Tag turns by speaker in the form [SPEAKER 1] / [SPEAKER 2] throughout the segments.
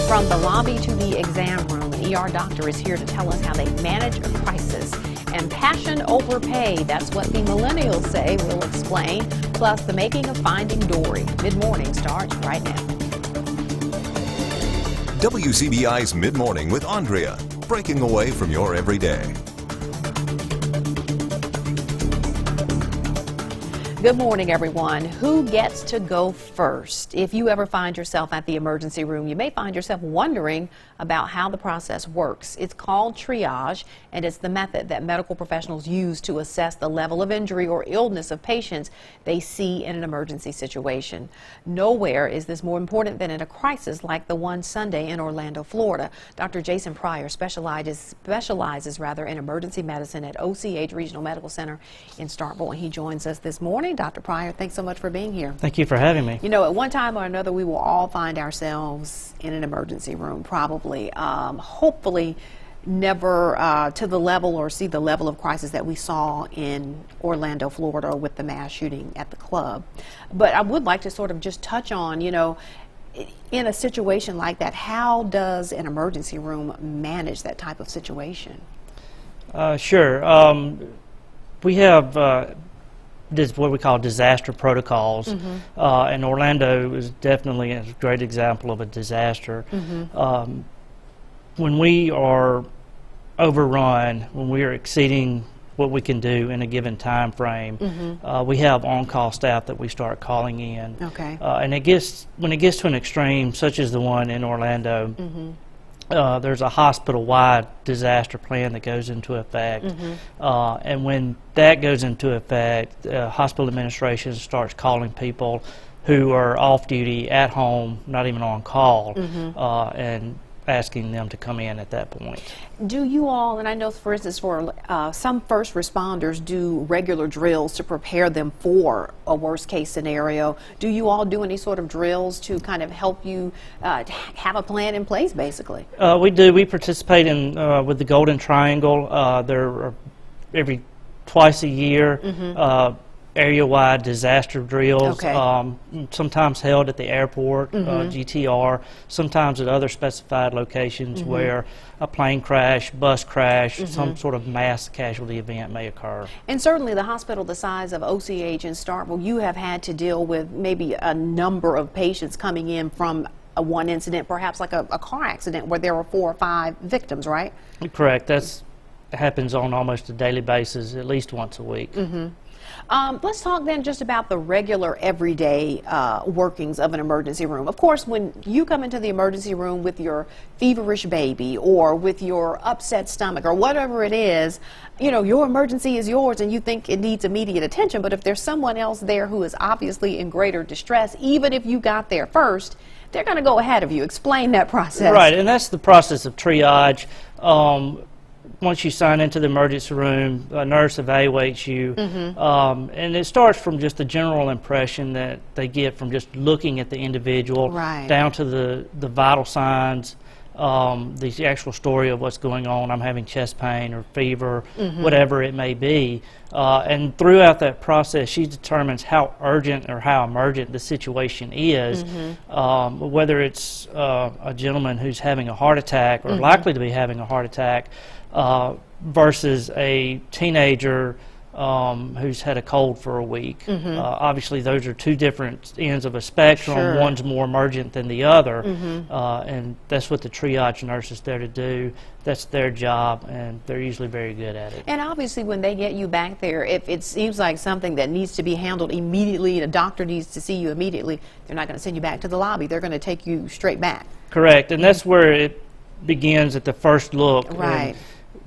[SPEAKER 1] From the lobby to the exam room, an ER doctor is here to tell us how they manage a crisis. And passion over pay, that's what the millennials say. We'll explain. Plus, the making of Finding Dory. Mid-morning starts right now.
[SPEAKER 2] WCBI's Mid-Morning with Aundrea, breaking away from your everyday.
[SPEAKER 1] Good morning, everyone. Who gets to go first? If you ever find yourself at the emergency room, you may find yourself wondering about how the process works. It's called triage, and it's the method that medical professionals use to assess the level of injury or illness of patients they see in an emergency situation. Nowhere is this more important than in a crisis like the one Sunday in Orlando, Florida. Dr. Jason Pryor specializes in emergency medicine at OCH Regional Medical Center in Starkville, and he joins us this morning. Dr. Pryor, thanks so much for being here.
[SPEAKER 3] Thank you for having me.
[SPEAKER 1] You know, at one time or another, we will all find ourselves in an emergency room, probably. Hopefully never to the level or see the level of crisis that we saw in Orlando, Florida with the mass shooting at the club. But I would like to sort of just touch on, you know, in a situation like that, how does an emergency room manage that type of situation?
[SPEAKER 3] Sure. We have this what we call disaster protocols, and Orlando is definitely a great example of a disaster. When we are overrun, when we are exceeding what we can do in a given time frame, we have on-call staff that we start calling in.
[SPEAKER 1] Okay.
[SPEAKER 3] And when it gets to an extreme, such as the one in Orlando, there's a hospital-wide disaster plan that goes into effect, and when that goes into effect, hospital administration starts calling people who are off-duty at home, not even on call, and asking them to come in at that point.
[SPEAKER 1] Do you all, and I know for instance for some first responders do regular drills to prepare them for a worst case scenario. Do you all do any sort of drills to kind of help you have a plan in place basically?
[SPEAKER 3] We do. We participate in with the Golden Triangle. There are every twice a year area-wide disaster drills, sometimes held at the airport, GTR, sometimes at other specified locations where a plane crash, bus crash, some sort of mass casualty event may occur.
[SPEAKER 1] And certainly the hospital the size of OCH in Starkville, you have had to deal with maybe a number of patients coming in from one incident, perhaps like a car accident where there were 4 or 5 victims, right?
[SPEAKER 3] Correct. That happens on almost a daily basis, at least once a week.
[SPEAKER 1] Let's talk then just about the regular everyday workings of an emergency room. Of course, when you come into the emergency room with your feverish baby or with your upset stomach or whatever it is, you know, your emergency is yours and you think it needs immediate attention. But if there's someone else there who is obviously in greater distress, even if you got there first, they're going to go ahead of you. Explain that process.
[SPEAKER 3] Right, and that's the process of triage. Once you sign into the emergency room, a nurse evaluates you, and it starts from just the general impression that they get from just looking at the individual, down to the vital signs, the actual story of what's going on. I'm having chest pain or fever, whatever it may be. And throughout that process, she determines how urgent or how emergent the situation is, whether it's a gentleman who's having a heart attack or likely to be having a heart attack, versus a teenager who's had a cold for a week. Obviously, those are two different ends of a spectrum. One's more emergent than the other, and that's what the triage nurse is there to do. That's their job, and they're usually very good at it.
[SPEAKER 1] And obviously, when they get you back there, if it seems like something that needs to be handled immediately, and a doctor needs to see you immediately, they're not going to send you back to the lobby. They're going to take you straight back.
[SPEAKER 3] Correct, and that's where it begins at the first look.
[SPEAKER 1] Right.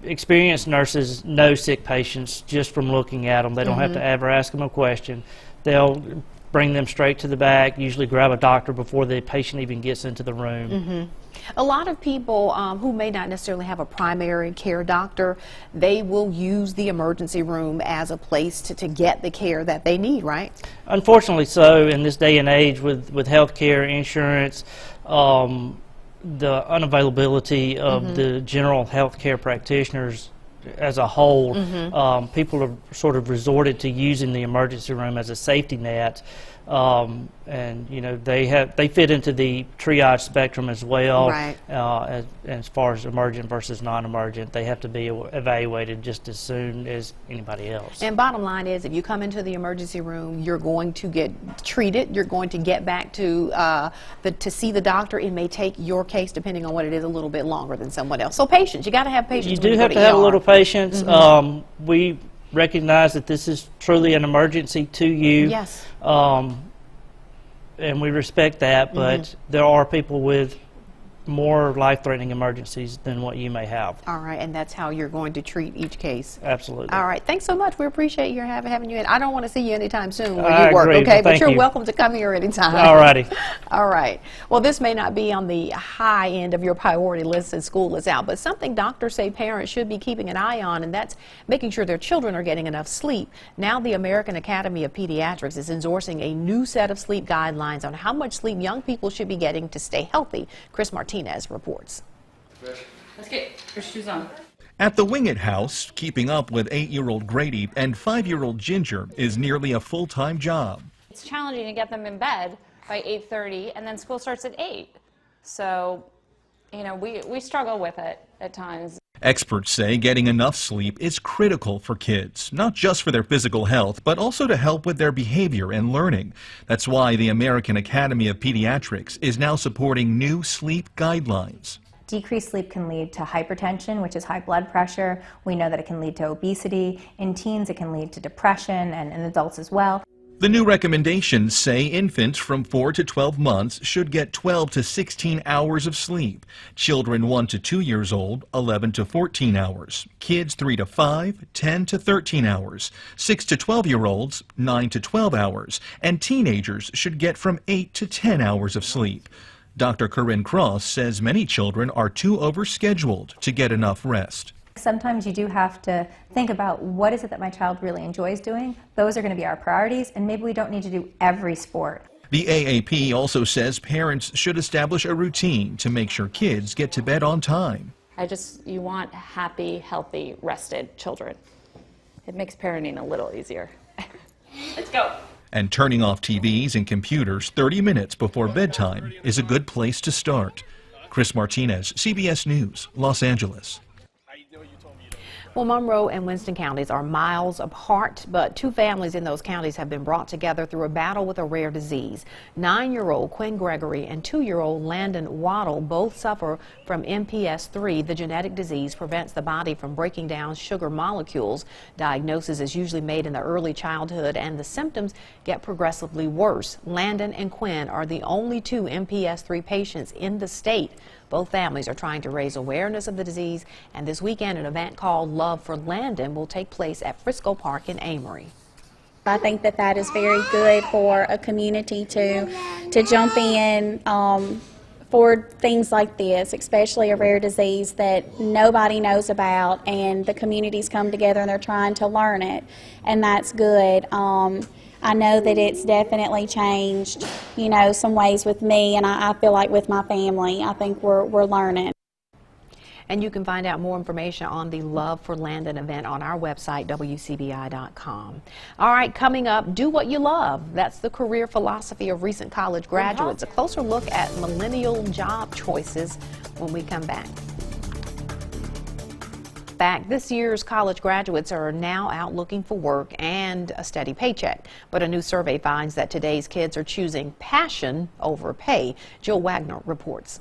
[SPEAKER 3] Experienced nurses know sick patients just from looking at them. They don't have to ever ask them a question. They'll bring them straight to the back, usually grab a doctor before the patient even gets into the room.
[SPEAKER 1] A lot of people who may not necessarily have a primary care doctor, they will use the emergency room as a place to get the care that they need, right?
[SPEAKER 3] Unfortunately so, in this day and age with health care, insurance, the unavailability of the general health care practitioners as a whole, people have sort of resorted to using the emergency room as a safety net. And you know, they fit into the triage spectrum as well.
[SPEAKER 1] Right.
[SPEAKER 3] As far as emergent versus non-emergent, they have to be evaluated just as soon as anybody else.
[SPEAKER 1] And bottom line is, if you come into the emergency room, you're going to get treated. You're going to get back to to see the doctor. It may take your case, depending on what it is, a little bit longer than someone else. So patience. You got to have patience.
[SPEAKER 3] You do have to have a little patience. We recognize that this is truly an emergency to you.
[SPEAKER 1] Yes.
[SPEAKER 3] And we respect that, but there are people with more life-threatening emergencies than what you may have.
[SPEAKER 1] All right, and that's how you're going to treat each case.
[SPEAKER 3] Absolutely.
[SPEAKER 1] All right, thanks so much. We appreciate you having you in. I don't want to see you anytime soon where
[SPEAKER 3] I
[SPEAKER 1] you work,
[SPEAKER 3] agree.
[SPEAKER 1] okay?
[SPEAKER 3] Well,
[SPEAKER 1] But you're
[SPEAKER 3] you.
[SPEAKER 1] welcome to come here anytime.
[SPEAKER 3] All righty.
[SPEAKER 1] All right. Well, this may not be on the high end of your priority list as school is out, but something doctors say parents should be keeping an eye on, and that's making sure their children are getting enough sleep. Now the American Academy of Pediatrics is endorsing a new set of sleep guidelines on how much sleep young people should be getting to stay healthy. Chris Martinez reports.
[SPEAKER 4] Let's get your shoes on.
[SPEAKER 5] At the Wingett House, keeping up with 8-year-old Grady and 5-year-old Ginger is nearly a full-time job.
[SPEAKER 4] It's challenging to get them in bed by 8:30, and then school starts at 8. So, you know, we struggle with it at times.
[SPEAKER 5] Experts say getting enough sleep is critical for kids, not just for their physical health, but also to help with their behavior and learning. That's why the American Academy of Pediatrics is now supporting new sleep guidelines.
[SPEAKER 6] Decreased sleep can lead to hypertension, which is high blood pressure. We know that it can lead to obesity. In teens, it can lead to depression, and in adults as well.
[SPEAKER 5] The new recommendations say infants from 4 to 12 months should get 12 to 16 hours of sleep. Children 1 to 2 years old, 11 to 14 hours. Kids 3 to 5, 10 to 13 hours. 6 to 12-year-olds, 9 to 12 hours. And teenagers should get from 8 to 10 hours of sleep. Dr. Corinne Cross says many children are too overscheduled to get enough rest.
[SPEAKER 6] Sometimes you do have to think about what is it that my child really enjoys doing. Those are going to be our priorities, and maybe we don't need to do every sport.
[SPEAKER 5] The AAP also says parents should establish a routine to make sure kids get to bed on time.
[SPEAKER 4] You want happy, healthy, rested children. It makes parenting a little easier. Let's go.
[SPEAKER 5] And turning off TVs and computers 30 minutes before bedtime is a good place to start. Chris Martinez, CBS News, Los Angeles.
[SPEAKER 1] Well, Monroe and Winston counties are miles apart, but two families in those counties have been brought together through a battle with a rare disease. 9-year-old Quinn Gregory and 2-year-old Landon Waddle both suffer from MPS III. The genetic disease prevents the body from breaking down sugar molecules. Diagnosis is usually made in the early childhood, and the symptoms get progressively worse. Landon and Quinn are the only 2 MPS III patients in the state. Both families are trying to raise awareness of the disease, and this weekend an event called Love for Landon will take place at Frisco Park in Amory.
[SPEAKER 7] I think that is very good for a community to jump in for things like this, especially a rare disease that nobody knows about, and the communities come together and they're trying to learn it, and that's good. I know that it's definitely changed, you know, some ways with me, and I feel like with my family, I think we're learning.
[SPEAKER 1] And you can find out more information on the Love for Landon event on our website, WCBI.com. All right, coming up, do what you love. That's the career philosophy of recent college graduates. A closer look at millennial job choices when we come back. This year's college graduates are now out looking for work and a steady paycheck. But a new survey finds that today's kids are choosing passion over pay. Jill Wagner reports.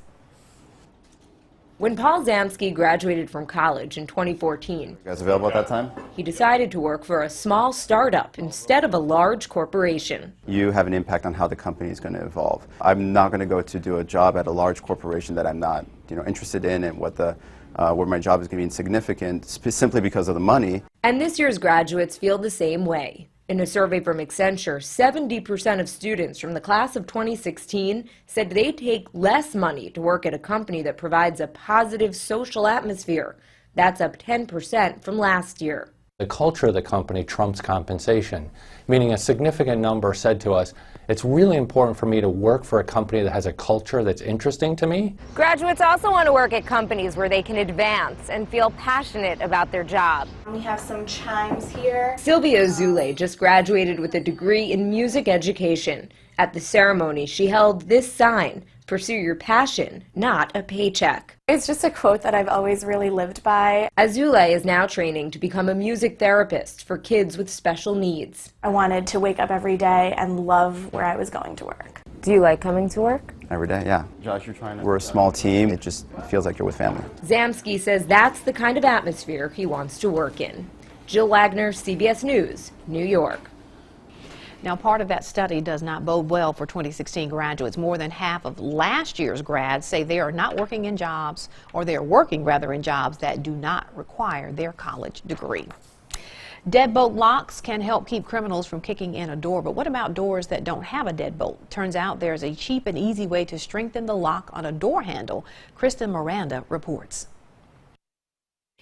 [SPEAKER 8] When Paul Zamsky graduated from college in 2014,
[SPEAKER 9] you guys available at that time?
[SPEAKER 8] He decided to work for a small startup instead of a large corporation.
[SPEAKER 9] You have an impact on how the company is going to evolve. I'm not going to go to do a job at a large corporation that I'm not, interested in, and where my job is going to be insignificant simply because of the money.
[SPEAKER 8] And this year's graduates feel the same way. In a survey from Accenture, 70% of students from the class of 2016 said they take less money to work at a company that provides a positive social atmosphere. That's up 10% from last year.
[SPEAKER 10] The culture of the company trumps compensation, meaning a significant number said to us, it's really important for me to work for a company that has a culture that's interesting to me.
[SPEAKER 8] Graduates also want to work at companies where they can advance and feel passionate about their job.
[SPEAKER 11] We have some chimes here.
[SPEAKER 8] Sylvia Zule just graduated with a degree in music education. At the ceremony, she held this sign, "Pursue your passion, not a paycheck."
[SPEAKER 11] It's just a quote that I've always really lived by.
[SPEAKER 8] Azule is now training to become a music therapist for kids with special needs.
[SPEAKER 11] I wanted to wake up every day and love where I was going to work.
[SPEAKER 8] Do you like coming to work?
[SPEAKER 9] Every day, yeah. Josh, you're trying to... We're a small team. It just feels like you're with family.
[SPEAKER 8] Zamsky says that's the kind of atmosphere he wants to work in. Jill Wagner, CBS News, New York.
[SPEAKER 1] Now, part of that study does not bode well for 2016 graduates. More than half of last year's grads say they are not working in jobs, or they are working rather in jobs that do not require their college degree. Deadbolt locks can help keep criminals from kicking in a door, but what about doors that don't have a deadbolt? Turns out there's a cheap and easy way to strengthen the lock on a door handle. Kristen Miranda reports.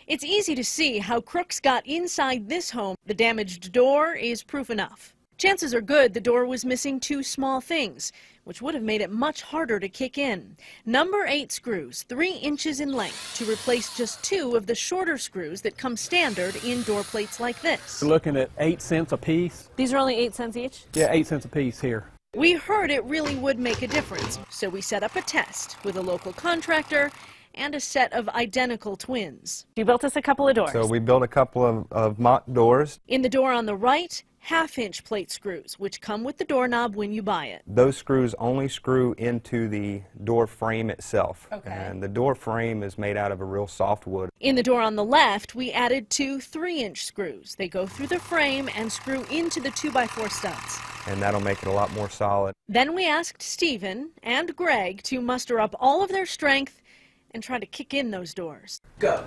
[SPEAKER 12] It's easy to see how crooks got inside this home. The damaged door is proof enough. Chances are good the door was missing two small things, which would have made it much harder to kick in. Number 8 screws, 3 inches in length, to replace just 2 of the shorter screws that come standard in door plates like this.
[SPEAKER 13] We're looking at 8 cents a piece.
[SPEAKER 12] These are only 8 cents each?
[SPEAKER 13] Yeah, 8 cents a piece here.
[SPEAKER 12] We heard it really would make a difference, so we set up a test with a local contractor and a set of identical twins. You built us a couple of doors.
[SPEAKER 14] So we built a couple of mock doors.
[SPEAKER 12] In the door on the right, 1/2-inch plate screws, which come with the doorknob when you buy it.
[SPEAKER 14] Those screws only screw into the door frame itself.
[SPEAKER 12] Okay.
[SPEAKER 14] And the door frame is made out of a real soft wood.
[SPEAKER 12] In the door on the left, we added 2 3-inch screws. They go through the frame and screw into the 2x4 studs.
[SPEAKER 14] And that'll make it a lot more solid.
[SPEAKER 12] Then we asked Stephen and Greg to muster up all of their strength and try to kick in those doors.
[SPEAKER 13] Go.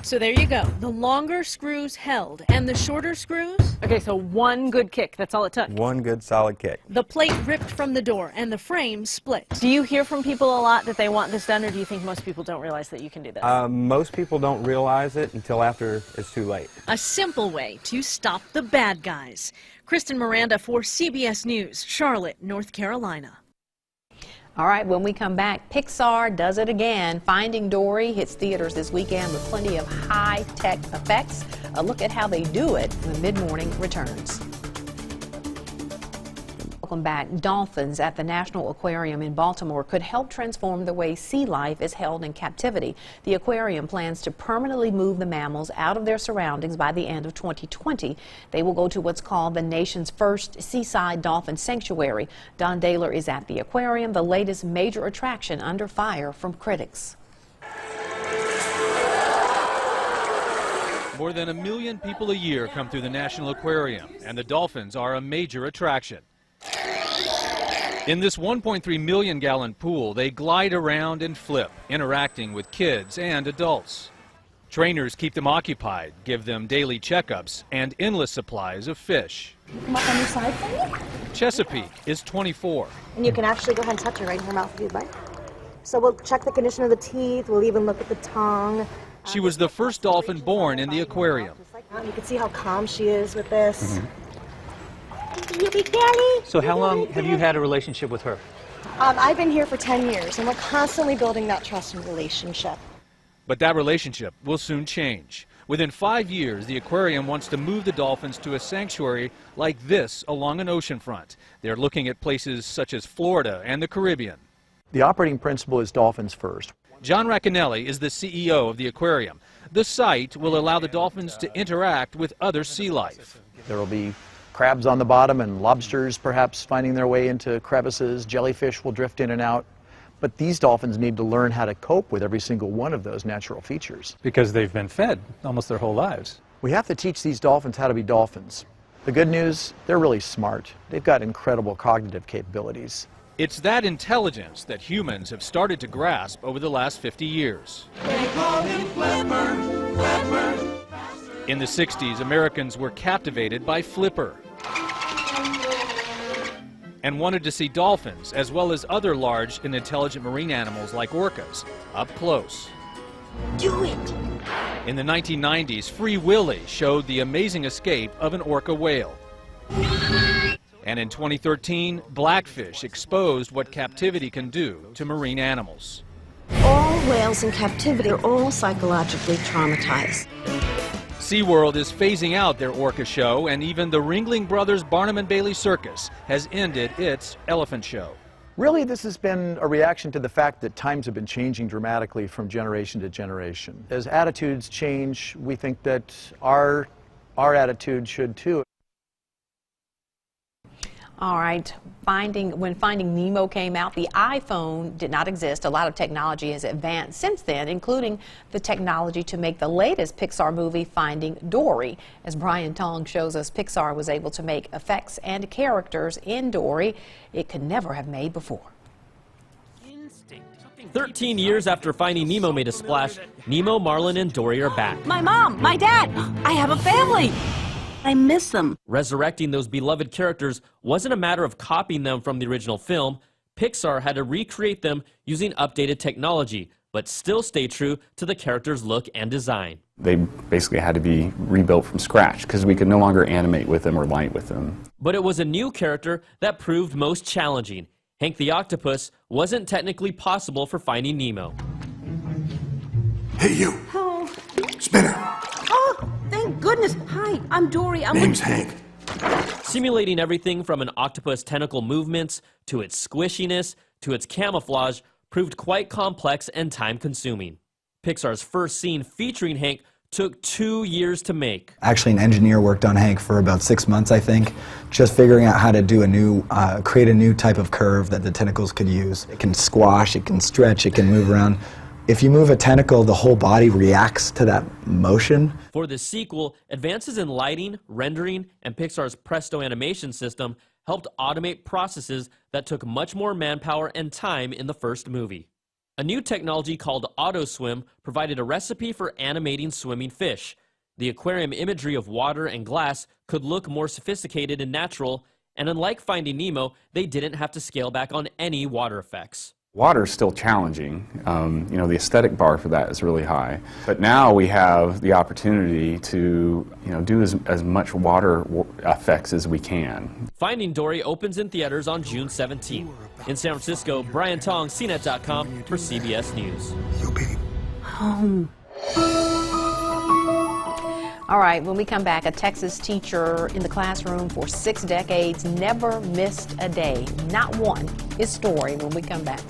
[SPEAKER 12] So there you go. The longer screws held, and the shorter screws? Okay, so one good kick. That's all it took.
[SPEAKER 14] One good solid kick.
[SPEAKER 12] The plate ripped from the door, and the frame split.
[SPEAKER 15] Do you hear from people a lot that they want this done, or do you think most people don't realize that you can do this?
[SPEAKER 14] Most people don't realize it until after it's too late.
[SPEAKER 12] A simple way to stop the bad guys. Kristen Miranda for CBS News, Charlotte, North Carolina.
[SPEAKER 1] All right, when we come back, Pixar does it again. Finding Dory hits theaters this weekend with plenty of high-tech effects. A look at how they do it when Mid-Morning returns. Welcome back. Dolphins at the National Aquarium in Baltimore could help transform the way sea life is held in captivity. The aquarium plans to permanently move the mammals out of their surroundings by the end of 2020. They will go to what's called the nation's first seaside dolphin sanctuary. Don Daler is at the aquarium, the latest major attraction under fire from critics.
[SPEAKER 16] More than 1 million people a year come through the National Aquarium, and the dolphins are a major attraction. In this 1.3 million gallon pool, they glide around and flip, interacting with kids and adults. Trainers keep them occupied, give them daily checkups, and endless supplies of fish.
[SPEAKER 17] Come up on your side for me.
[SPEAKER 16] Chesapeake is 24.
[SPEAKER 17] And you can actually go ahead and touch her right in her mouth if you'd like. So we'll check the condition of the teeth, we'll even look at the tongue.
[SPEAKER 16] She was the first dolphin born in the aquarium.
[SPEAKER 17] You can see how calm she is with this.
[SPEAKER 18] So how long have you had a relationship with her?
[SPEAKER 17] I've been here for 10 years, and we're constantly building that trust and relationship.
[SPEAKER 16] But that relationship will soon change. Within 5 years, the aquarium wants to move the dolphins to a sanctuary like this along an oceanfront. They're looking at places such as Florida and the Caribbean.
[SPEAKER 19] The operating principle is dolphins first.
[SPEAKER 16] John Racanelli is the CEO of the aquarium. The site will allow the dolphins to interact with other sea life.
[SPEAKER 19] There will be crabs on the bottom and lobsters perhaps finding their way into crevices. Jellyfish will drift in and out. But these dolphins need to learn how to cope with every single one of those natural features.
[SPEAKER 18] Because they've been fed almost their whole lives.
[SPEAKER 19] We have to teach these dolphins how to be dolphins. The good news, they're really smart. They've got incredible cognitive capabilities.
[SPEAKER 16] It's that intelligence that humans have started to grasp over the last 50 years. In the 60s, Americans were captivated by Flipper and wanted to see dolphins, as well as other large and intelligent marine animals like orcas, up close.
[SPEAKER 20] Do it!
[SPEAKER 16] In the 1990s, Free Willy showed the amazing escape of an orca whale. And in 2013, Blackfish exposed what captivity can do to marine animals.
[SPEAKER 20] All whales in captivity are all psychologically traumatized.
[SPEAKER 16] SeaWorld is phasing out their orca show, and even the Ringling Brothers Barnum and Bailey Circus has ended its elephant show.
[SPEAKER 19] Really, this has been a reaction to the fact that times have been changing dramatically from generation to generation. As attitudes change, we think that our attitude should too.
[SPEAKER 1] All right, when Finding Nemo came out, the iPhone did not exist. A lot of technology has advanced since then, including the technology to make the latest Pixar movie, Finding Dory. As Brian Tong shows us, Pixar was able to make effects and characters in Dory it could never have made before.
[SPEAKER 21] 13 years after Finding Nemo made a splash, Nemo, Marlin, and Dory are back.
[SPEAKER 20] My mom, my dad, I have a family. I miss them.
[SPEAKER 21] Resurrecting those beloved characters wasn't a matter of copying them from the original film. Pixar had to recreate them using updated technology, but still stay true to the characters' look and design.
[SPEAKER 22] They basically had to be rebuilt from scratch because we could no longer animate with them or light with them.
[SPEAKER 21] But it was a new character that proved most challenging. Hank the Octopus wasn't technically possible for Finding Nemo.
[SPEAKER 23] Hey, you.
[SPEAKER 20] Oh.
[SPEAKER 23] Spinner.
[SPEAKER 20] Oh, thank goodness. Hi, I'm Dory.
[SPEAKER 23] Name's Hank.
[SPEAKER 21] Simulating everything from an octopus tentacle movements to its squishiness to its camouflage proved quite complex and time-consuming. Pixar's first scene featuring Hank took 2 years to make.
[SPEAKER 24] Actually, an engineer worked on Hank for about 6 months, I think, just figuring out how to do create a new type of curve that the tentacles could use. It can squash, it can stretch, it can move around. If you move a tentacle, the whole body reacts to that motion.
[SPEAKER 21] For the sequel, advances in lighting, rendering, and Pixar's Presto animation system helped automate processes that took much more manpower and time in the first movie. A new technology called AutoSwim provided a recipe for animating swimming fish. The aquarium imagery of water and glass could look more sophisticated and natural, and unlike Finding Nemo, they didn't have to scale back on any water effects.
[SPEAKER 22] Water is still challenging. The aesthetic bar for that is really high. But now we have the opportunity to do as much water effects as we can.
[SPEAKER 21] Finding Dory opens in theaters on June 17th. In San Francisco, Brian Tong, CNET.com for CBS News.
[SPEAKER 20] Home.
[SPEAKER 1] All right, when we come back, a Texas teacher in the classroom for 6 decades never missed a day. Not one. His story when we come back.